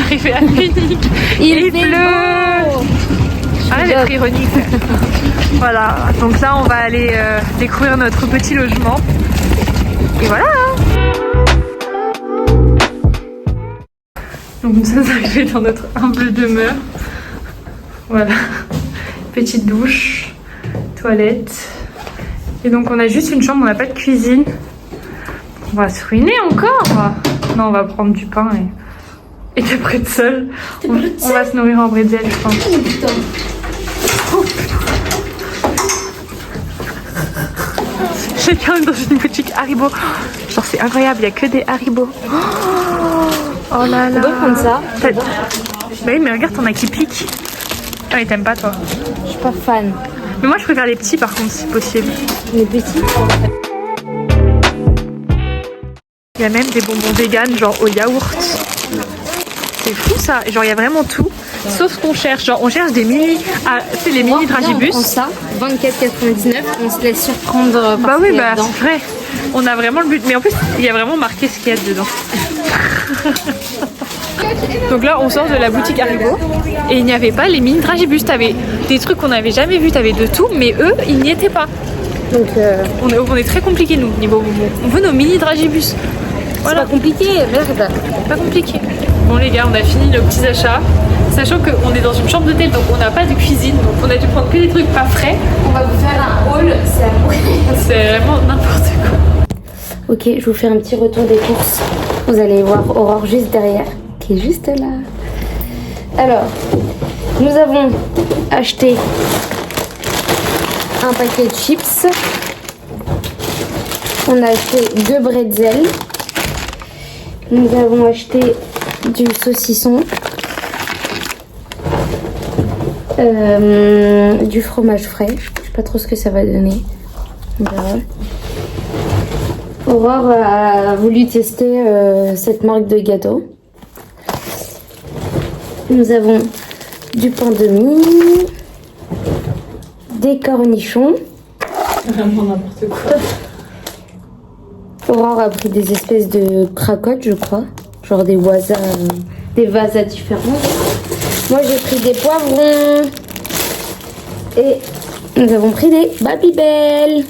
arrivé à Munich. Il pleut. Arrête d'être ironique. Voilà, donc là on va aller découvrir notre petit logement. Et voilà. Donc nous sommes arrivés dans notre humble demeure. Voilà, petite douche, toilette. Et donc on a juste une chambre, on n'a pas de cuisine. On va se ruiner encore. Non, on va prendre du pain et des pretzels. On va se nourrir en bretzel, je pense. Oh putain. Oh, chacun dans une boutique Haribo. Genre c'est incroyable, il n'y a que des Haribo. Oh là là. On peut prendre ça. Bah oui, mais regarde, t'en as qui piquent. Ah mais t'aimes pas toi? Je suis pas fan. Mais moi je préfère les petits par contre si possible. Les petits? Il y a même des bonbons vegan genre au yaourt. C'est fou ça. Genre il y a vraiment tout. Sauf ce qu'on cherche. Genre on cherche des mini. Ah, c'est les mini dragibus. On prend ça, 24,99. On se laisse surprendre par bah ce oui, qu'il y a bah dedans. c'est vrai. On a vraiment le but. Mais en plus il y a vraiment marqué ce qu'il y a dedans. Donc là on sort de la boutique Haribo et il n'y avait pas les mini dragibus. T'avais des trucs qu'on n'avait jamais vus, t'avais de tout, mais eux ils n'y étaient pas. Donc on est très compliqués nous niveau bonbons. On veut nos mini dragibus. Voilà. c'est pas compliqué, merde. Pas compliqué. Bon les gars, on a fini nos petits achats. Sachant qu'on est dans une chambre d'hôtel, donc on n'a pas de cuisine, donc on a dû prendre que des trucs pas frais. On va vous faire un haul, c'est à mourir. C'est vraiment n'importe quoi. Ok, je vous fais un petit retour des courses. Vous allez voir Aurore juste derrière, qui est juste là. Alors, nous avons acheté un paquet de chips. On a acheté 2 bretzels. Nous avons acheté du saucisson. Du fromage frais. Je sais pas trop ce que ça va donner. On verra. Aurore a voulu tester cette marque de gâteau. Nous avons du pain de mie, des cornichons. Vraiment n'importe quoi. Aurore a pris des espèces de cracottes, je crois. Genre des vasas différents. Moi j'ai pris des poivrons. Et nous avons pris des Babybel.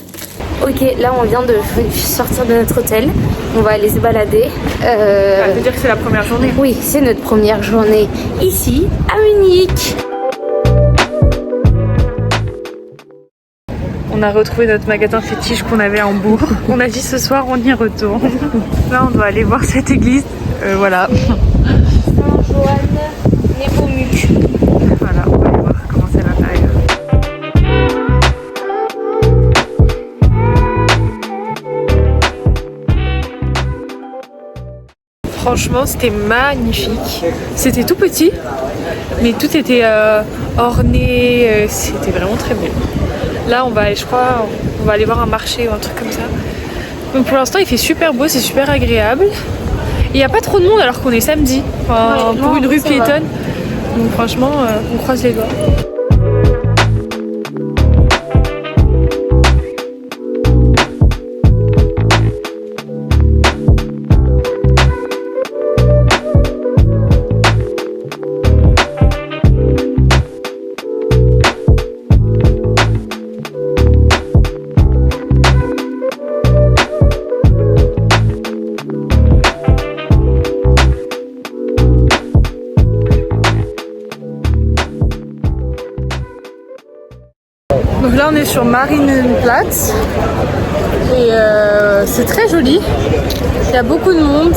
Ok, là on vient de sortir de notre hôtel. On va aller se balader. Ça veut dire que c'est la première journée. Oui, c'est notre première journée ici à Munich. On a retrouvé notre magasin fétiche qu'on avait à Hambourg. On a dit ce soir on y retourne. Là on doit aller voir cette église. Voilà. Saint-Joanne Nepomuk. Voilà, on va aller voir comment c'est à l'intérieur. Franchement, c'était magnifique. C'était tout petit, mais tout était orné. C'était vraiment très beau. Là, on va aller, je crois, on va aller voir un marché ou un truc comme ça. Donc pour l'instant, il fait super beau, c'est super agréable. Il n'y a pas trop de monde alors qu'on est samedi, enfin, ouais, pour non, une rue ça piétonne. Donc franchement, on croise les doigts. Donc là on est sur Marienplatz et c'est très joli, il y a beaucoup de monde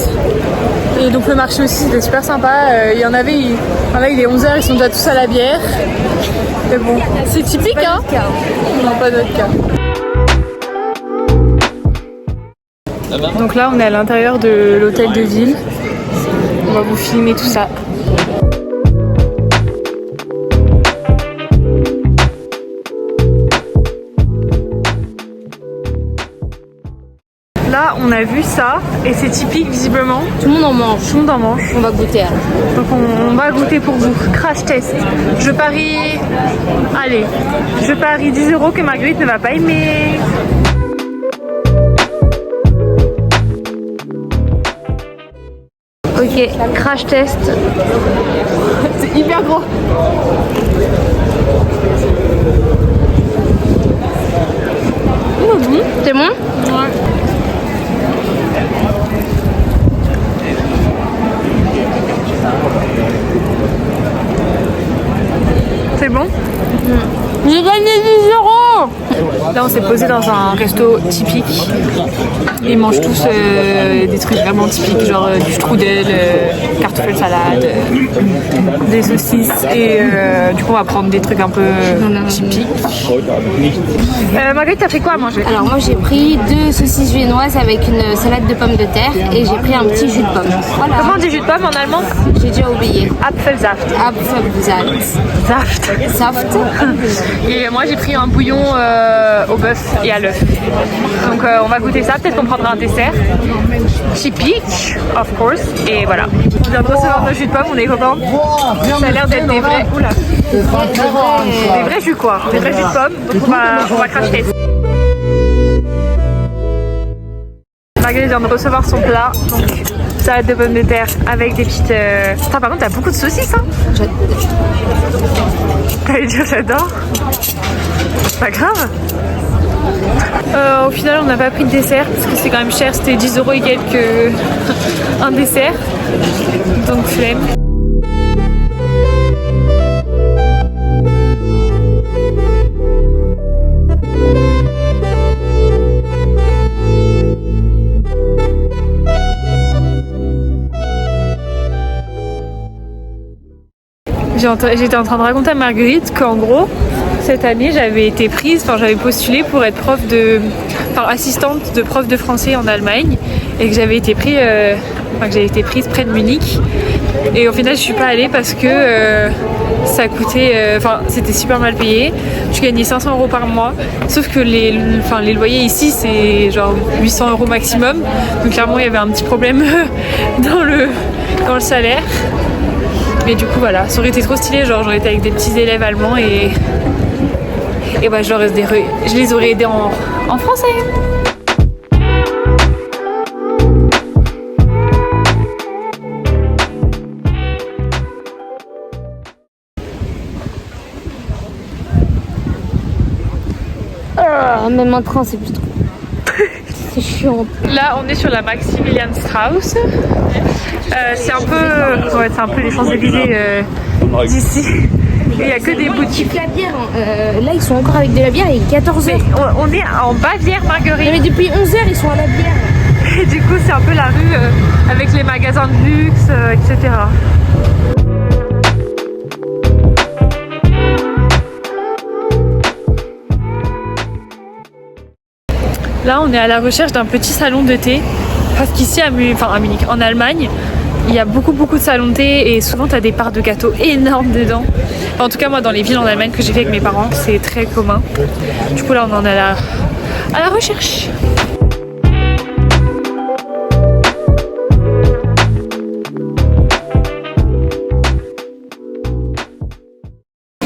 et donc le marché aussi c'était super sympa, il y en avait, là il est 11h, ils sont déjà tous à la bière, mais bon c'est typique hein. Non, pas notre cas. Donc là on est à l'intérieur de l'hôtel de ville, on va vous filmer tout ça. Là, on a vu ça et c'est typique visiblement. Tout le monde en mange. Tout le monde en mange. On va goûter alors. Donc on va goûter pour vous. Crash test. Je parie. Allez, je parie 10 € que Marguerite ne va pas aimer. Ok, crash test. C'est hyper gros. C'est bon? Ouais. C'est bon? J'ai gagné 10 €. Là on s'est posé dans un resto typique. Ils mangent tous des trucs vraiment typiques, genre du strudel, kartoffel salade, des saucisses et du coup on va prendre des trucs un peu typiques. Marguerite, t'as pris quoi à manger? Alors moi j'ai pris 2 saucisses viennoises avec une salade de pommes de terre et j'ai pris un petit jus de pomme. Voilà. Comment on dit jus de pomme en allemand? J'ai déjà oublié. Apfelsaft. Apfelsaft. Saft. Saft. Et moi j'ai pris un bouillon au bœuf et à l'œuf. Donc on va goûter ça, peut-être qu'on prendra un dessert. Typique, of course. Et voilà. On vient de recevoir nos jus de pomme, on est contents. Ça a l'air d'être des vrais. Oula. Des vrais jus quoi. Des vrais jus de pomme. Donc on va crash test. Marguerite vient de recevoir son plat. Donc salade de pommes de terre avec des petites. Putain, par contre, t'as beaucoup de saucisses, hein? T'allais dire j'adore. Pas grave. Au final, on n'a pas pris de dessert parce que c'est quand même cher. C'était 10 € et quelques un dessert. Donc flemme. J'étais en train de raconter à Marguerite qu'en gros, cette année, j'avais postulé pour être assistante de prof de français en Allemagne et que j'avais été prise près de Munich. Et au final, je suis pas allée parce que ça coûtait, c'était super mal payé. Tu gagnais 500 € par mois, sauf que les loyers ici, c'est genre 800 € maximum. Donc clairement, il y avait un petit problème dans le salaire. Mais du coup voilà, ça aurait été trop stylé, genre j'aurais été avec des petits élèves allemands et bah, je les aurais aidés en français. Même en train c'est plus trop. C'est chiant. Là on est sur la Maximilianstraße. C'est un peu les Champs-Élysées d'ici. Il n'y a que des boutiques. La bière, là ils sont encore avec de la bière, il est 14h. On est en Bavière, Marguerite. Mais depuis 11h ils sont à la bière. Et du coup c'est un peu la rue avec les magasins de luxe, etc. Là on est à la recherche d'un petit salon de thé. Parce qu'ici à Munich, en Allemagne, il y a beaucoup de salons de thé et souvent tu as des parts de gâteaux énormes dedans. En tout cas moi dans les villes en Allemagne que j'ai fait avec mes parents, c'est très commun. Du coup là on en est à la recherche.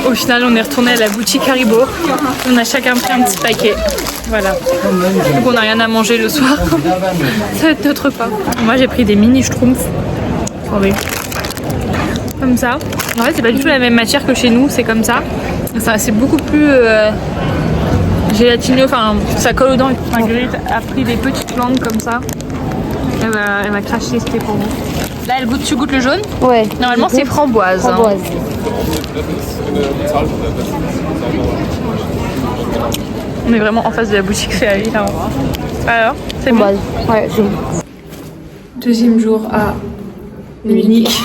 Au final on est retourné à la boutique Haribo. On a chacun pris un petit paquet. Voilà. Donc on n'a rien à manger le soir. Ça va être notre repas. Moi j'ai pris des mini schtroumpfs. Attendez. Comme ça. En fait c'est pas du tout la même matière que chez nous, c'est comme ça. C'est beaucoup plus gélatineux, ça colle aux dents. Marguerite a pris des petites langues comme ça. Elle va cracher, c'était pour vous. Là tu goûtes le jaune? Ouais. Normalement c'est framboise. Framboise. On est vraiment en face de la boutique Féali là. Alors, c'est bon? Ouais, c'est bon. Deuxième jour à Munich.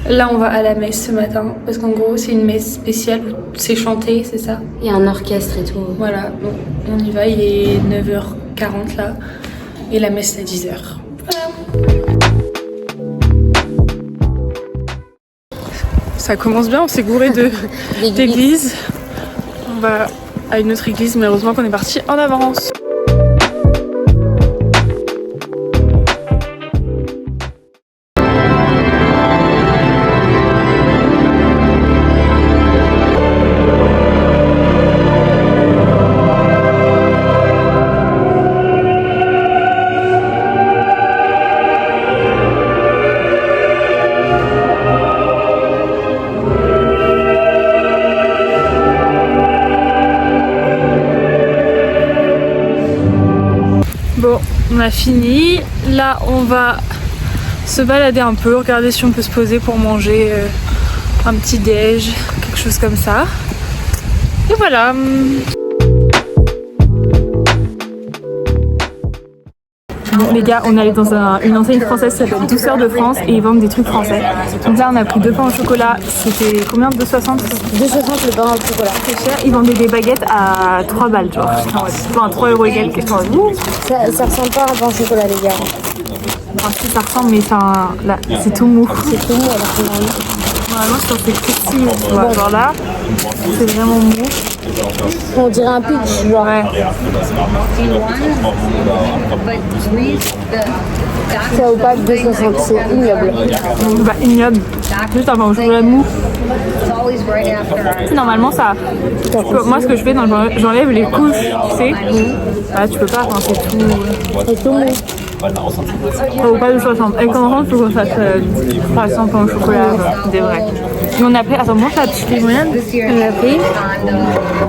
Là on va à la messe ce matin parce qu'en gros c'est une messe spéciale où c'est chanté, c'est ça? Il y a un orchestre et tout. Voilà, bon, on y va, il est 9h40 là et la messe c'est à 10h. Voilà. Ça commence bien, on s'est gouré d'église. On va à une autre église, mais heureusement qu'on est parti en avance. On a fini. Là, on va se balader un peu, regarder si on peut se poser pour manger un petit déj, quelque chose comme ça. Et voilà. Bon les gars, on est allé dans une enseigne française qui s'appelle Douceur de France et ils vendent des trucs français. Donc là on a pris 2 pains au chocolat, c'était combien? 2,60 2,60 le pain au chocolat. C'est cher, ils vendaient des baguettes à 3 balles genre. Enfin 3 € et quelques. Ça ressemble pas à un pain au chocolat les gars. Enfin si ça ressemble mais là, c'est tout mou. C'est tout mou alors que Normalement je pense que c'est crispy, tu vois, genre là, c'est vraiment mou. on dirait un pitch genre. Ouais. Ça vaut pas 2,60, c'est ignoble. Bah ignoble. Juste un pain au chocolat mou. Normalement ça. Moi ce que je fais, j'enlève les couches, tu sais. Là tu peux pas, enfin c'est tout. C'est tout mou. Ça vaut pas 2,60. Et quand on rentre, il faut qu'on fasse 300 pains au chocolat, des vrais. Et on a pris, attends, moi t'as petite limonade. On a pris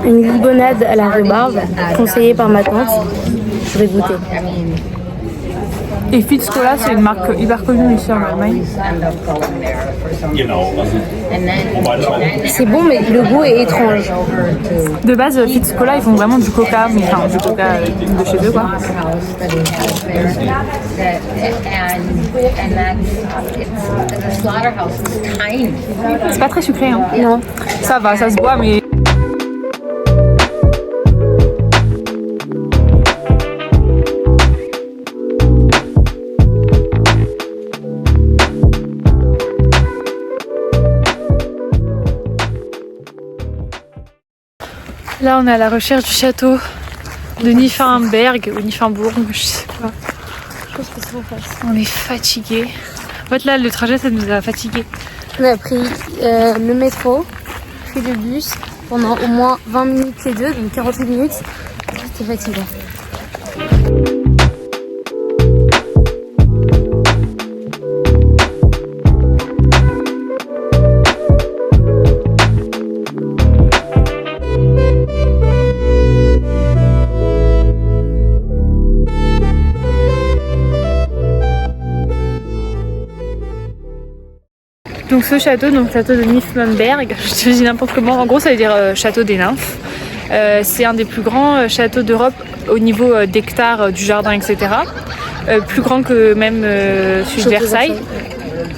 une limonade à la rhubarbe, conseillée par ma tante. Je vais goûter. Et Fitz Cola, c'est une marque hyper connue ici en Allemagne. C'est bon, mais le goût est étrange. De base, Fitz Cola, ils font vraiment du coca, mais enfin du coca de chez eux quoi. C'est pas très sucré, hein. Non. Ça va, ça se boit, mais. Là, on est à la recherche du château de Nymphenberg ou Nymphenburg, je sais pas. Je pense que c'est en face. On est fatigué. En fait, là, le trajet, ça nous a fatigués. On a pris le métro, puis le bus pendant au moins 20 minutes les deux, donc 48 minutes. C'était fatigant. Donc ce château, château de Nymphenberg, je te dis n'importe comment, en gros ça veut dire château des nymphes. C'est un des plus grands châteaux d'Europe au niveau d'hectares du jardin, etc. Plus grand que même celui de Versailles.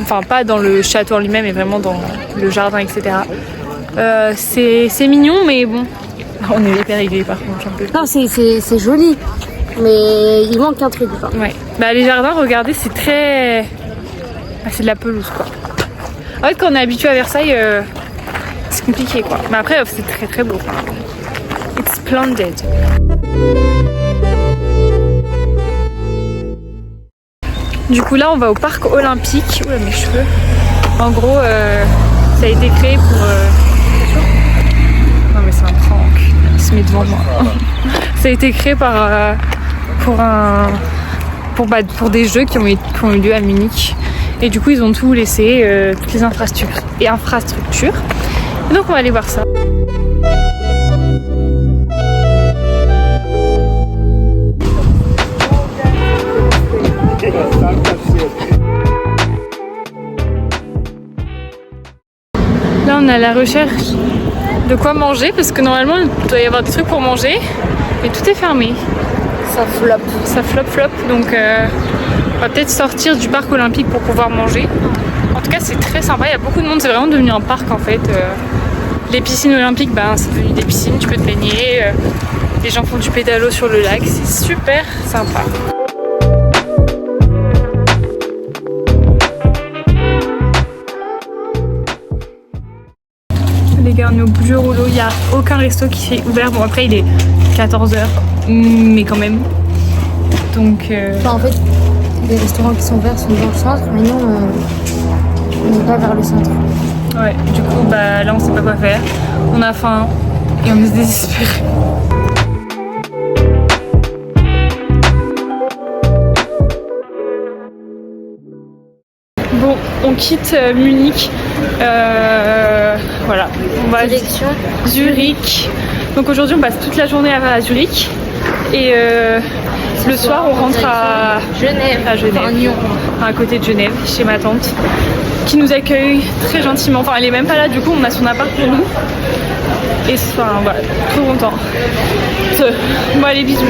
Enfin pas dans le château en lui-même, mais vraiment dans le jardin, etc. C'est mignon, mais bon, on est hyper aigués par contre un peu. Non, c'est joli, mais il manque un truc. Quoi. Ouais. Bah les jardins, regardez, c'est très... c'est de la pelouse quoi. En fait, quand on est habitué à Versailles, c'est compliqué quoi. Mais après, c'est très très beau. It's splendid. Du coup, là, on va au parc olympique. Oula, mes cheveux. En gros, ça a été créé pour. Non, mais c'est un prank. Il se met devant moi. Ça a été créé pour des jeux qui ont eu lieu à Munich. Et du coup, ils ont tout laissé, toutes les infrastructures. Et donc, on va aller voir ça. Là, on est à la recherche de quoi manger parce que normalement, il doit y avoir des trucs pour manger, mais tout est fermé. Ça flop. Donc, on va peut-être sortir du parc olympique pour pouvoir manger. En tout cas, c'est très sympa. Il y a beaucoup de monde. C'est vraiment devenu un parc en fait. Les piscines olympiques, c'est devenu des piscines. Tu peux te baigner. Les gens font du pédalo sur le lac. C'est super sympa. Les gars, on est au bout du rouleau. Il n'y a aucun resto qui s'est ouvert. Bon, après, il est 14h, mais quand même. Donc. En fait, les restaurants qui sont ouverts sont dans le centre, mais nous, on n'est pas vers le centre. Ouais, du coup, là, on sait pas quoi faire. On a faim et on est désespéré. Bon, on quitte Munich. Voilà, on va Direction Zurich. Donc aujourd'hui, on passe toute la journée à Zurich. Et le soir, on rentre à Genève. Enfin, Nyon, à côté de Genève, chez ma tante, qui nous accueille très gentiment. Enfin, elle est même pas là, du coup, on a son appart pour nous. Et enfin, voilà, trop content. Bon, allez, bisous.